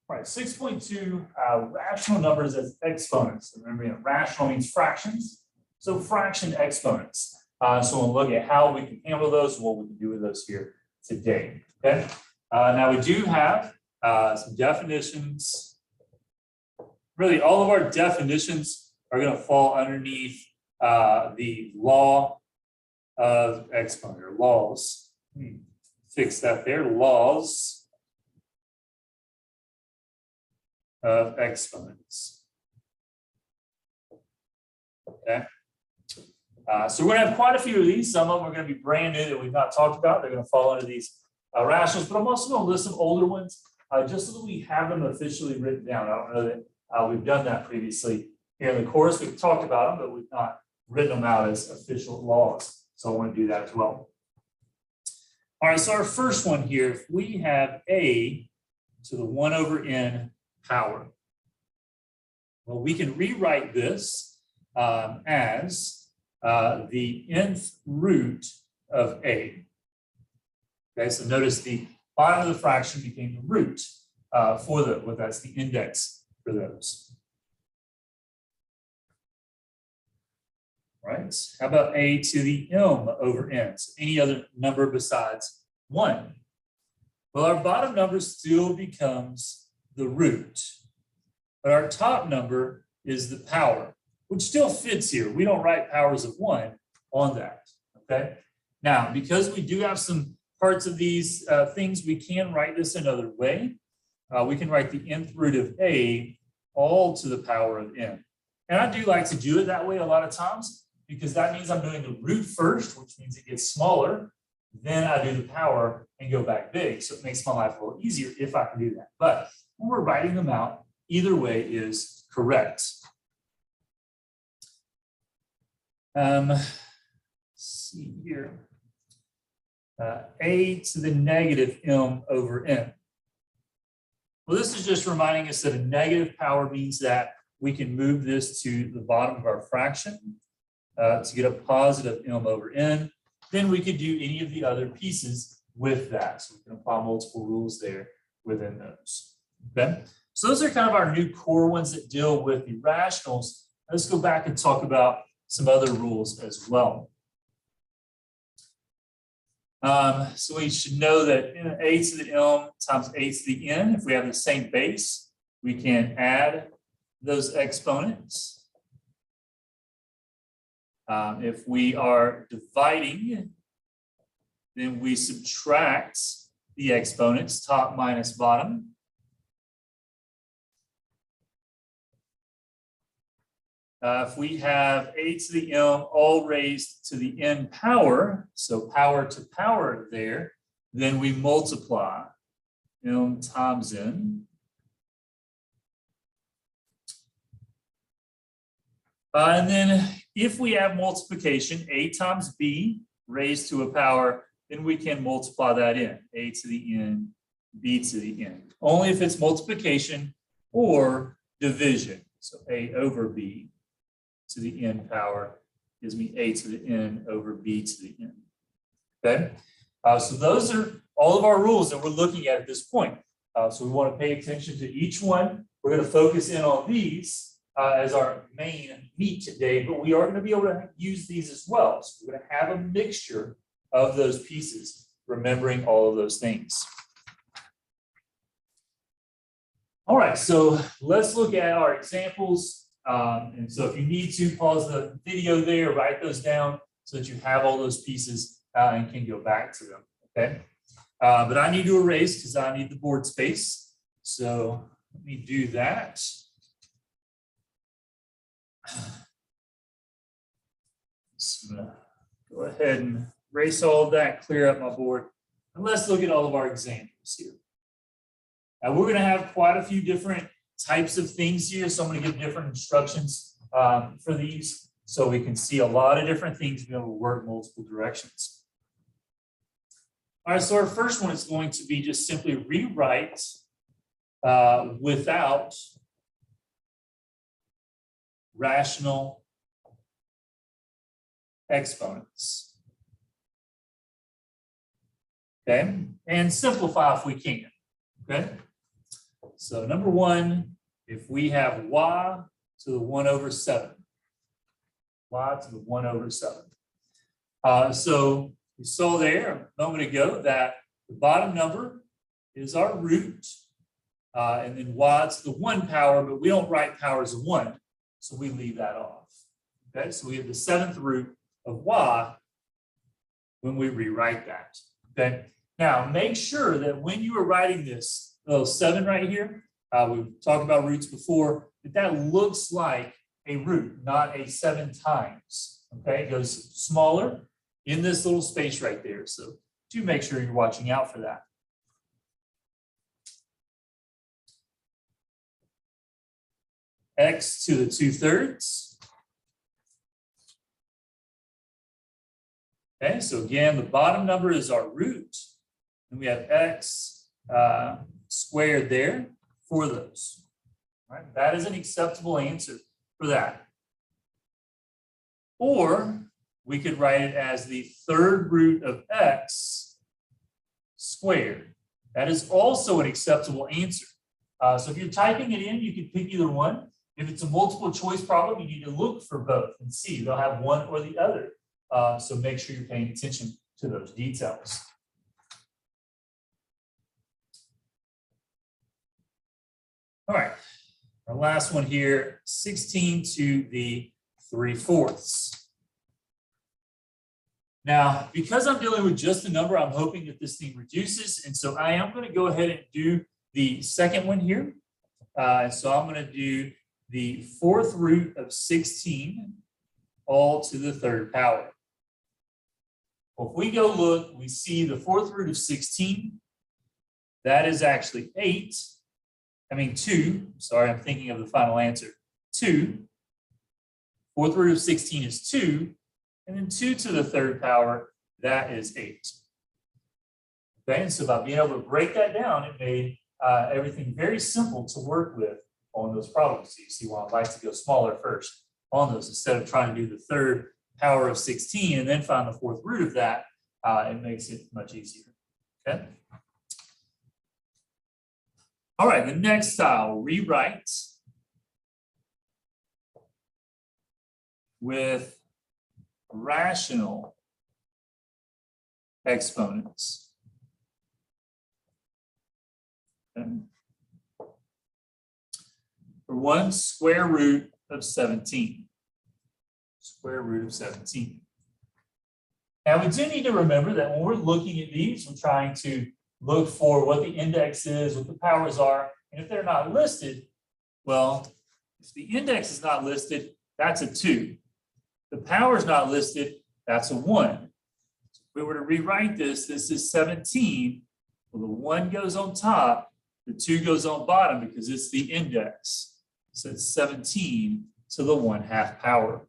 All right, 6.2, rational numbers as exponents. Remember, rational means fractions. So fraction exponents. So we'll look at how we can handle those and what we can do with those here today. Okay. Now we do have some definitions. Really, all of our definitions are going to fall underneath the law of exponent, or laws. Fix that there. Laws of exponents. Okay. So we're going to have quite a few of these. Some of them are going to be brand new that we've not talked about. They're going to fall under these rationals, but I'm also going to list some older ones just so that we have them officially written down. I don't know that we've done that previously here in the course. We've talked about them, but we've not written them out as official laws. So I want to do that as well. All right, so our first one here, if we have a to the 1 over n power, well, we can rewrite this as the nth root of a. Okay, so notice the bottom of the fraction became the root for the, well, that's the index for those. Right, how about a to the m over n? So any other number besides 1. Well, our bottom number still becomes the root, but our top number is the power, which still fits here. We don't write powers of 1 on that, okay? Now, because we do have some parts of these things, we can write this another way. We can write the nth root of a all to the power of n. And I do like to do it that way a lot of times, because that means I'm doing the root first, which means it gets smaller. Then I do the power and go back big. So it makes my life a little easier if I can do that. But when we're writing them out, either way is correct. Let's see here. A to the negative m over n. Well, this is just reminding us that a negative power means that we can move this to the bottom of our fraction to get a positive m over n. Then we could do any of the other pieces with that. So we can apply multiple rules there within those. Okay. So those are kind of our new core ones that deal with the rationals. Let's go back and talk about some other rules as well. So we should know that a to the m times a to the n, if we have the same base, we can add those exponents. If we are dividing, then we subtract the exponents, top minus bottom. If we have a to the m all raised to the n power, so power to power there, then we multiply m times n. And then if we have multiplication, a times b raised to a power, then we can multiply that in, a to the n, b to the n. Only if it's multiplication or division. So a over b to the n power gives me a to the n over b to the n. Okay, so those are all of our rules that we're looking at this point. So we want to pay attention to each one. We're going to focus in on these as our main meat today, but we are going to be able to use these as well. So we're going to have a mixture of those pieces, remembering all of those things. All right, so let's look at our examples. And so if you need to, pause the video there, write those down so that you have all those pieces and can go back to them, okay? But I need to erase because I need the board space. So let me do that. So I'm gonna go ahead and erase all of that, clear up my board, and let's look at all of our examples here. Now we're going to have quite a few different types of things here, so I'm going to give different instructions for these so we can see a lot of different things, be able to work multiple directions. All right, so our first one is going to be just simply rewrite without rational exponents. Okay, and simplify if we can. Okay, So number one, if we have y to the 1 over 7, y to the 1 over 7. So we saw there a moment ago that the bottom number is our root, and then y to the 1 power, but we don't write powers of 1, so we leave that off. Okay, so we have the 7th root of y when we rewrite that. Okay, now make sure that when you are writing this little 7 right here, we've talked about roots before, that looks like a root, not a 7 times. Okay, it goes smaller in this little space right there. So do make sure you're watching out for that. X to the 2/3. Okay, so again, the bottom number is our root, and we have x squared there for those. All right, that is an acceptable answer for that. Or we could write it as the 3rd root of x squared. That is also an acceptable answer. So if you're typing it in, you can pick either one. If it's a multiple choice problem, you need to look for both and see. They'll have one or the other. So make sure you're paying attention to those details. All right, our last one here, 16 to the 3/4. Now, because I'm dealing with just a number, I'm hoping that this thing reduces. And so I am going to go ahead and do the second one here. So I'm going to do the 4th root of 16 all to the 3rd power. Well, if we go look, we see the 4th root of 16. That is actually 2. Sorry, I'm thinking of the final answer. 2. 4th root of 16 is 2. And then 2 to the 3rd power, that is 8. Okay, and so by being able to break that down, it made everything very simple to work with on those problems. So you see why I like to go smaller first on those instead of trying to do the 3rd power of 16 and then find the 4th root of that. It makes it much easier. Okay. All right, the next style, rewrite with rational exponents. Okay. For one, square root of 17. Square root of 17. Now we do need to remember that when we're looking at these, we're trying to look for what the index is, what the powers are, and if they're not listed, well, if the index is not listed, that's a 2. The power is not listed, that's a 1. So if we were to rewrite this, this is 17. Well, the 1 goes on top, the 2 goes on bottom because it's the index. So it's 17 to the 1/2 power.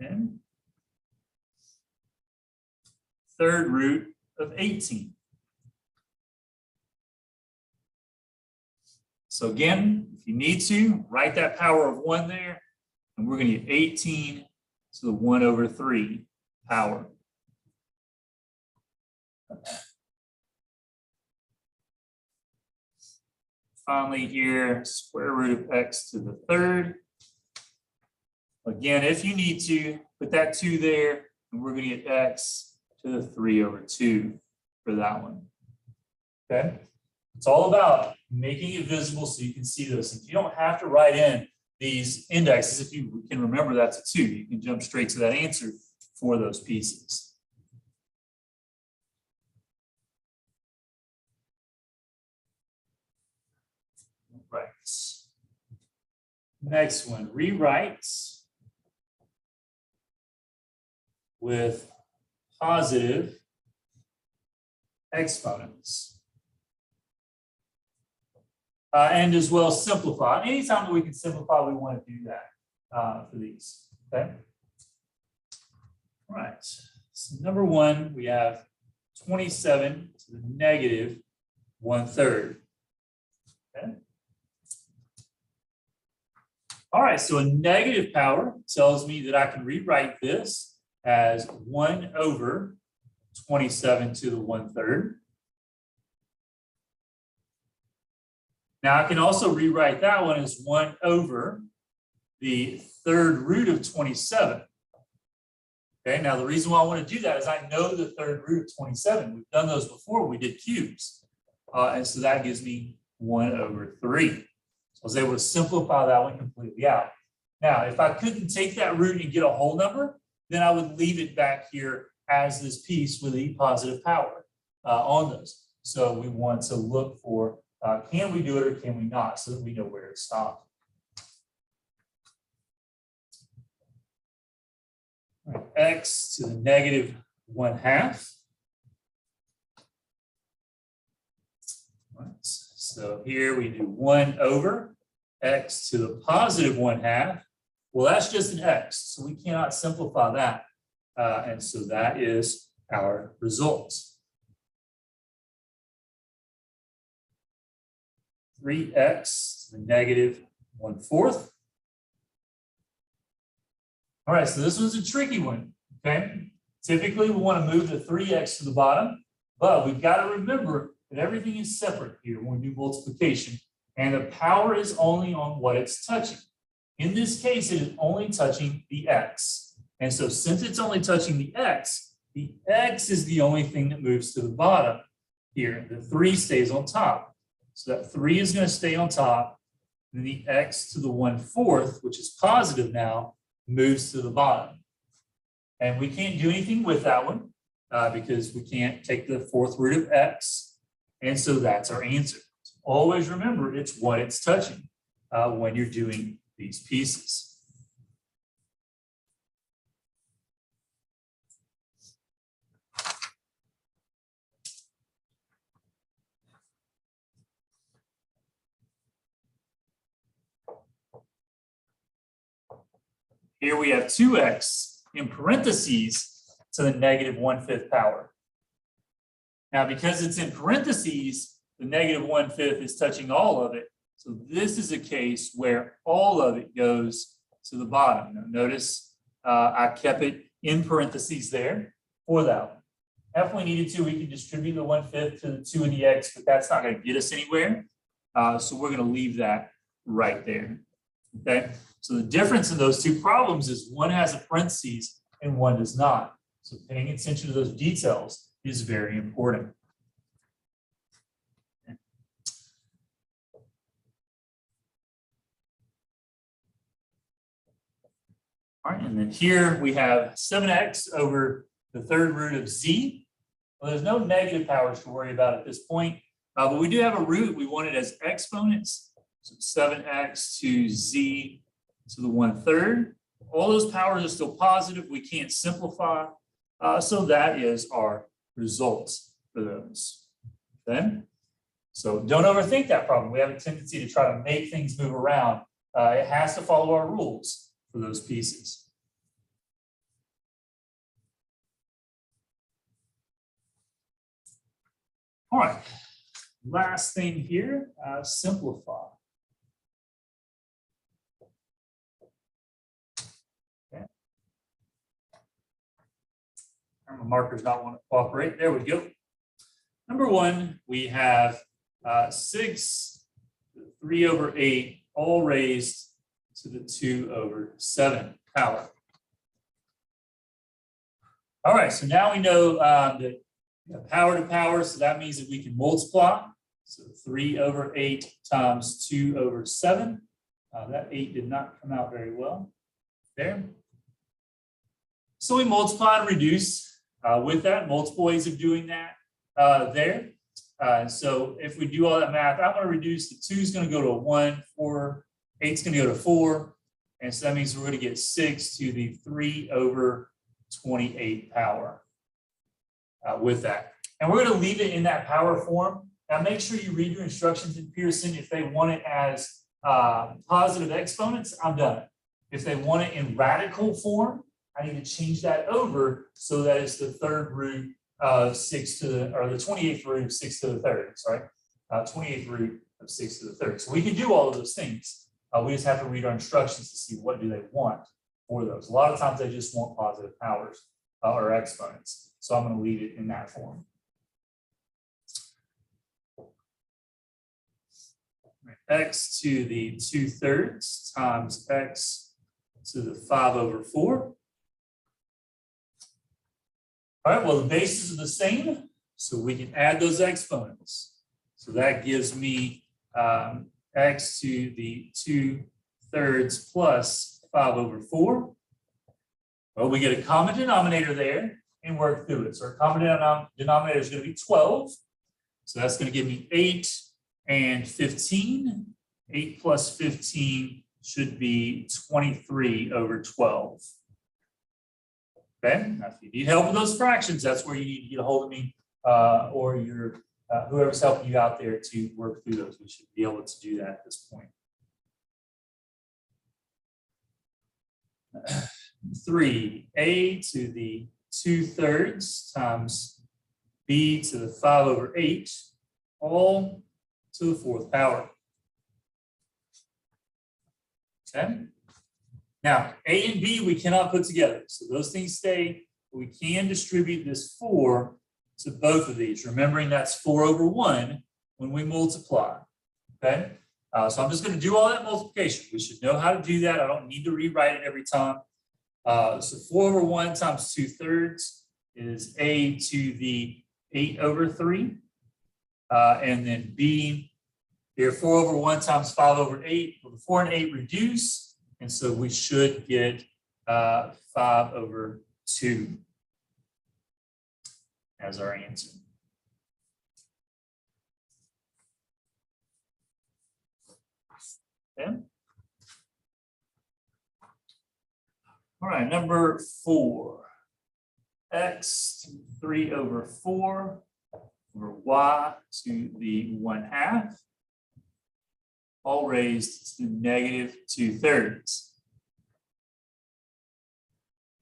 Okay. 3rd root of 18. So again, if you need to, write that power of 1 there, and we're going to get 18 to the 1/3 power. Finally here, square root of x to the 3rd. Again, if you need to, put that 2 there, and we're going to get x to the 3/2 for that one. Okay, it's all about making it visible so you can see those things. You don't have to write in these indexes. If you can remember that's a 2, you can jump straight to that answer for those pieces. Right. Next one, rewrite with positive exponents. And as well simplify. Anytime that we can simplify, we want to do that for these. Okay. All right. So number 1, we have 27 to the negative 1/3. Okay. All right, so a negative power tells me that I can rewrite this as 1 over 27 to the 1/3. Now I can also rewrite that one as 1 over the 3rd root of 27. Okay, now the reason why I want to do that is I know the 3rd root of 27. We've done those before, we did cubes. And so that gives me 1 over 3. So I was able to simplify that one completely out. Now, if I couldn't take that root and get a whole number, then I would leave it back here as this piece with a positive power on those. So we want to look for, can we do it or can we not, so that we know where to stop. Right, x to the negative 1/2. Right, so here we do 1 over x to the positive 1/2. Well, that's just an x, so we cannot simplify that. And so that is our results. 3x to the negative 1/4. All right, so this one's a tricky one, okay? Typically, we want to move the 3x to the bottom, but we've got to remember that everything is separate here when we do multiplication, and the power is only on what it's touching. In this case, it is only touching the x. And so since it's only touching the x is the only thing that moves to the bottom here. The 3 stays on top. So that 3 is going to stay on top, and the x to the 1/4, which is positive now, moves to the bottom. And we can't do anything with that one because we can't take the 4th root of x. And so that's our answer. So always remember, it's what it's touching when you're doing these pieces. Here we have 2x in parentheses to the negative 1/5 power. Now, because it's in parentheses, the negative 1/5 is touching all of it. So this is a case where all of it goes to the bottom. Now, notice I kept it in parentheses there for that one. If we needed to, we could distribute the 1/5 to the 2 and the x, but that's not going to get us anywhere. So we're going to leave that right there. Okay. So the difference in those two problems is one has a parentheses and one does not. So paying attention to those details is very important. All right, and then here we have 7x over the 3rd root of z. Well, there's no negative powers to worry about at this point, but we do have a root. We want it as exponents. So 7x to z to the 1/3. All those powers are still positive. We can't simplify. So that is our results for those. Okay? So don't overthink that problem. We have a tendency to try to make things move around. It has to follow our rules for those pieces. All right. Last thing here, simplify. My marker's not want to cooperate. There we go. Number 1, we have 6, 3 over 8, all raised to the 2 over 7 power. All right, so now we know that we have power to power, so that means that we can multiply. So 3 over 8 times 2 over 7. That 8 did not come out very well there. So we multiply and reduce. With that, multiple ways of doing that there. So if we do all that math, I'm going to reduce the 2 is going to go to a 1, 4, 8 is going to go to 4. And so that means we're going to get 6 to the 3 over 28 power with that. And we're going to leave it in that power form. Now make sure you read your instructions in Pearson. If they want it as positive exponents, I'm done. If they want it in radical form, I need to change that over so that it's the 3rd root of 6 to the, or the 28th root of 6 to the 3rd, sorry, 28th root of 6 to the 3rd. So we can do all of those things. We just have to read our instructions to see what do they want for those. A lot of times they just want positive powers or exponents. So I'm going to leave it in that form. X to the 2/3 times x to the 5/4. All right, well, the bases are the same, so we can add those exponents. So that gives me x to the 2/3 plus 5/4. Well, we get a common denominator there and work through it. So our common denominator is going to be 12. So that's going to give me 8 and 15. 8 plus 15 should be 23/12. Okay, now if you need help with those fractions, that's where you need to get a hold of me or your whoever's helping you out there to work through those. We should be able to do that at this point. 3a to the 2/3 times b to the 5/8, all to the 4th power. Okay. Now, a and b we cannot put together, so those things stay. We can distribute this 4 to both of these, remembering that's 4/1 when we multiply. Okay, so I'm just going to do all that multiplication. We should know how to do that. I don't need to rewrite it every time. So 4/1 times 2/3 is a to the 8/3, and then b here 4/1 times 5/8. Well, the 4 and 8 reduce. And so we should get 5/2 as our answer. Okay. All right, number 4. X to 3/4 over y to the 1/2. All raised to negative 2/3.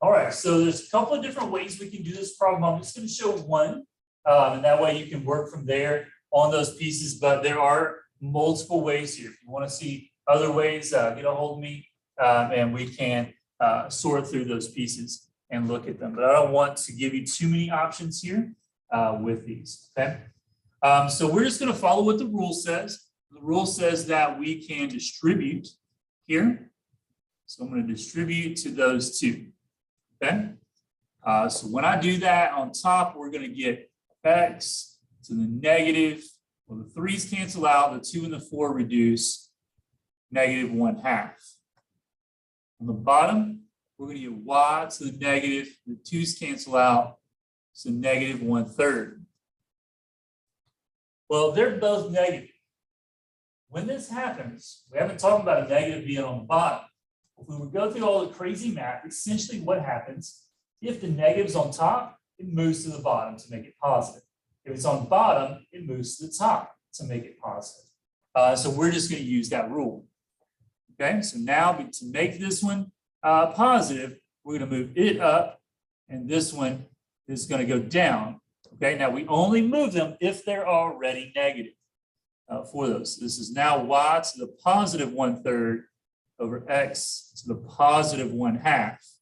All right, so there's a couple of different ways we can do this problem. I'm just going to show one, and that way you can work from there on those pieces, but there are multiple ways here. If you want to see other ways, get a hold of me, and we can sort through those pieces and look at them. But I don't want to give you too many options here with these, okay? So we're just going to follow what the rule says. The rule says that we can distribute here. So I'm going to distribute to those two. Okay. So when I do that on top, we're going to get x to the negative. Well, the 3's cancel out. The 2 and the 4 reduce. Negative 1/2. On the bottom, we're going to get y to the negative. The 2's cancel out. So negative 1/3. Well, they're both negative. When this happens, we haven't talked about a negative being on the bottom. If we would go through all the crazy math, essentially what happens, if the negative's on top, it moves to the bottom to make it positive. If it's on the bottom, it moves to the top to make it positive. So we're just going to use that rule. Okay, so now to make this one positive, we're going to move it up, and this one is going to go down. Okay, now we only move them if they're already negative. For those. This is now y to the positive 1/3 over x to the positive 1/2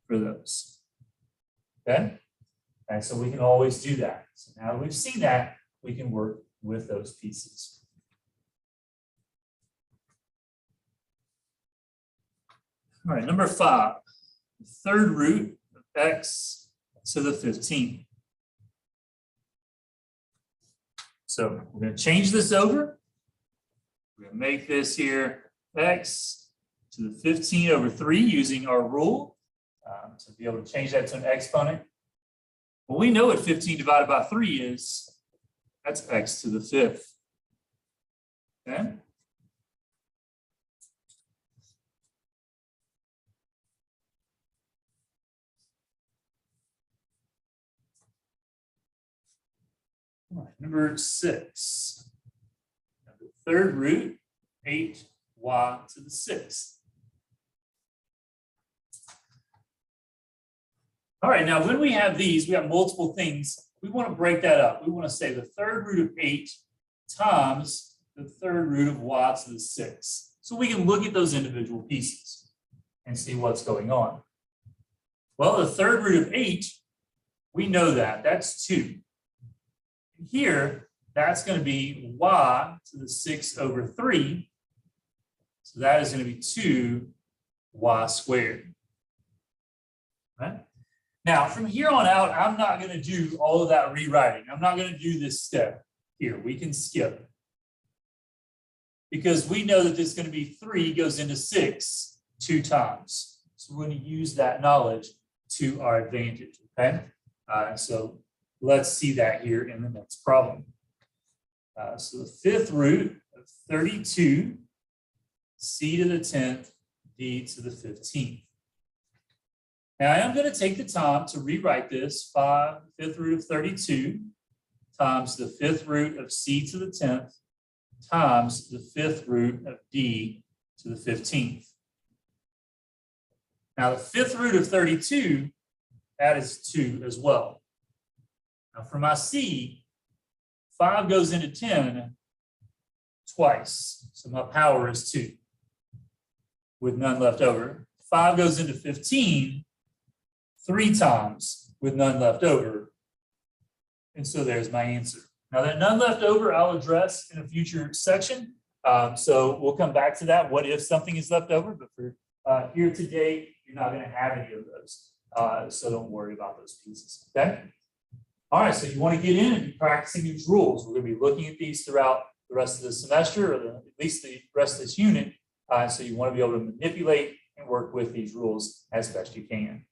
for those. Okay, and so we can always do that. So now that we've seen that, we can work with those pieces. All right, number 5, the 3rd root of x to the 15. So we're going to change this over. We're going to make this here x to the 15/3 using our rule to be able to change that to an exponent. Well, we know what 15 divided by 3 is. That's x to the 5th. Okay. All right, number 6. The 3rd root, 8y to the 6th. All right, now when we have these, we have multiple things. We want to break that up. We want to say the 3rd root of 8 times the 3rd root of y to the 6th. So we can look at those individual pieces and see what's going on. Well, the 3rd root of 8 We know that. That's 2. Here, that's going to be y to the 6 over 3. So that is going to be 2y squared. Right? Now, from here on out, I'm not going to do all of that rewriting. I'm not going to do this step here. We can skip. Because we know that this is going to be 3 goes into 6 2 times. So we're going to use that knowledge to our advantage. Okay? So let's see that here in the next problem. So the 5th root of 32, c to the 10th, d to the 15th. Now I am going to take the time to rewrite this. 5th root of 32 times the 5th root of c to the 10th times the 5th root of d to the 15th. Now the 5th root of 32, that is 2 as well. Now for my c, 5 goes into 10 twice. So my power is 2 with none left over. 5 goes into 15 3 times with none left over. And so there's my answer. Now that none left over, I'll address in a future section. So we'll come back to that. What if something is left over? But for here today, you're not going to have any of those. So don't worry about those pieces. Okay. All right. So you want to get in and be practicing these rules. We're going to be looking at these throughout the rest of the semester, or at least the rest of this unit. So you want to be able to manipulate and work with these rules as best you can.